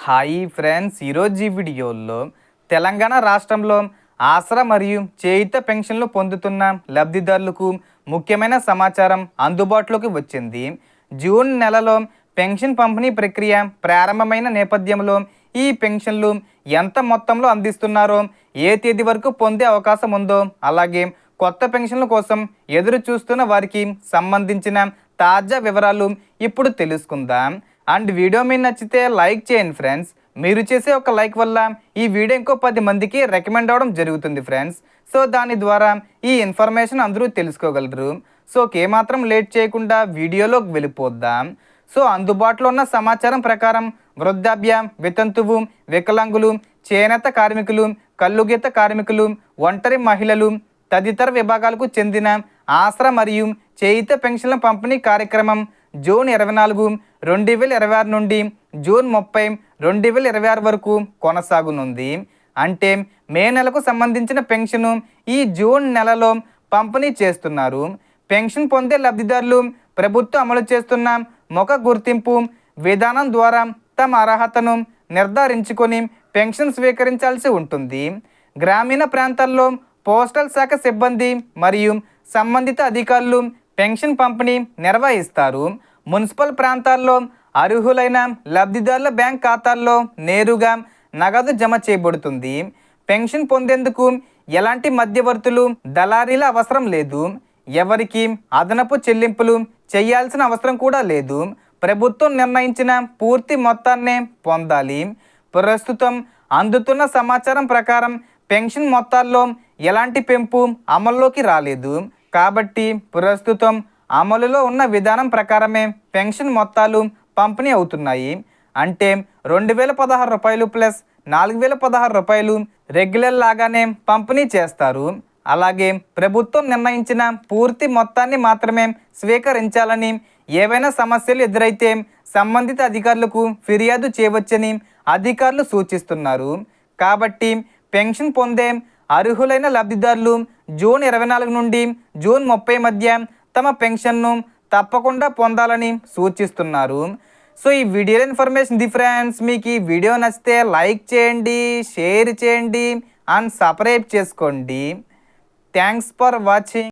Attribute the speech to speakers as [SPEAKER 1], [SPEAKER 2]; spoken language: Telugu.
[SPEAKER 1] హాయ్ ఫ్రెండ్స్, ఈరోజు ఈ వీడియోలో తెలంగాణ రాష్ట్రంలో ఆసరా మరియు చేయూత పెన్షన్లు పొందుతున్న లబ్ధిదారులకు ముఖ్యమైన సమాచారం అందుబాటులోకి వచ్చింది. జూన్ నెలలో పెన్షన్ పంపిణీ ప్రక్రియ ప్రారంభమైన నేపథ్యంలో ఈ పెన్షన్లు ఎంత మొత్తంలో అందిస్తున్నారో, ఏ తేదీ వరకు పొందే అవకాశం ఉందో, అలాగే కొత్త పెన్షన్ల కోసం ఎదురు చూస్తున్న వారికి సంబంధించిన తాజా వివరాలు ఇప్పుడు తెలుసుకుందాం. అండ్ వీడియో మీకు నచ్చితే లైక్ చేయండి ఫ్రెండ్స్. మీరు చేసే ఒక లైక్ వల్ల ఈ వీడియో ఇంకో 10 మందికి రికమెండ్ అవ్వడం జరుగుతుంది ఫ్రెండ్స్. సో దాని ద్వారా ఈ ఇన్ఫర్మేషన్ అందరూ తెలుసుకోగలరు. సో ఏమాత్రం లేట్ చేయకుండా వీడియోలోకి వెళ్ళిపోద్దాం. సో అందుబాటులో ఉన్న సమాచారం ప్రకారం వృద్ధాప్య, వితంతువు, వికలాంగులు, చేనేత కార్మికులు, కల్లుగీత కార్మికులు, ఒంటరి మహిళలు తదితర విభాగాలకు చెందిన ఆసరా మరియు చేయూత పెన్షన్ల పంపిణీ కార్యక్రమం జూన్ 24, 2026 నుండి జూన్ 30, 2026 వరకు కొనసాగనుంది. అంటే మే నెలకు సంబంధించిన పెన్షను ఈ జూన్ నెలలో పంపిణీ చేస్తున్నారు. పెన్షన్ పొందే లబ్ధిదారులు ప్రభుత్వం అమలు చేస్తున్న ముఖ గుర్తింపు విధానం ద్వారా తమ అర్హతను నిర్ధారించుకొని పెన్షన్ స్వీకరించాల్సి ఉంటుంది. గ్రామీణ ప్రాంతాల్లో పోస్టల్ శాఖ సిబ్బంది మరియు సంబంధిత అధికారులు పెన్షన్ పంపిణీ నిర్వహిస్తారు. మున్సిపల్ ప్రాంతాల్లో అర్హులైన లబ్ధిదారుల బ్యాంక్ ఖాతాల్లో నేరుగా నగదు జమ చేయబడుతుంది. పెన్షన్ పొందేందుకు ఎలాంటి మధ్యవర్తులు, దళారీల అవసరం లేదు. ఎవరికి అదనపు చెల్లింపులు చేయాల్సిన అవసరం కూడా లేదు. ప్రభుత్వం నిర్ణయించిన పూర్తి మొత్తాన్నే పొందాలి. ప్రస్తుతం అందుతున్న సమాచారం ప్రకారం పెన్షన్ మొత్తాల్లో ఎలాంటి పెంపు అమల్లోకి రాలేదు. కాబట్టి ప్రస్తుతం అమలులో ఉన్న విధానం ప్రకారమే పెన్షన్ మొత్తాలు పంపిణీ అవుతున్నాయి. అంటే 2016 రూపాయలు ప్లస్ 4016 రూపాయలు రెగ్యులర్ లాగానే పంపిణీ చేస్తారు. అలాగే ప్రభుత్వం నిర్ణయించిన పూర్తి మొత్తాన్ని మాత్రమే స్వీకరించాలని, ఏవైనా సమస్యలు ఎదురైతే సంబంధిత అధికారులకు ఫిర్యాదు చేయవచ్చని అధికారులు సూచిస్తున్నారు. కాబట్టి పెన్షన్ పొందే అర్హులైన లబ్ధిదారులు జూన్ 24 నుండి జూన్ 30 మధ్య తమ పెన్షన్ను తప్పకుండా పొందాలని సూచిస్తున్నారు. సో ఈ వీడియో ఇన్ఫర్మేషన్ ఇది ఫ్రెండ్స్. మీకు ఈ వీడియో నచ్చితే లైక్ చేయండి, షేర్ చేయండి అండ్ సబ్స్క్రైబ్ చేసుకోండి. Thanks for watching.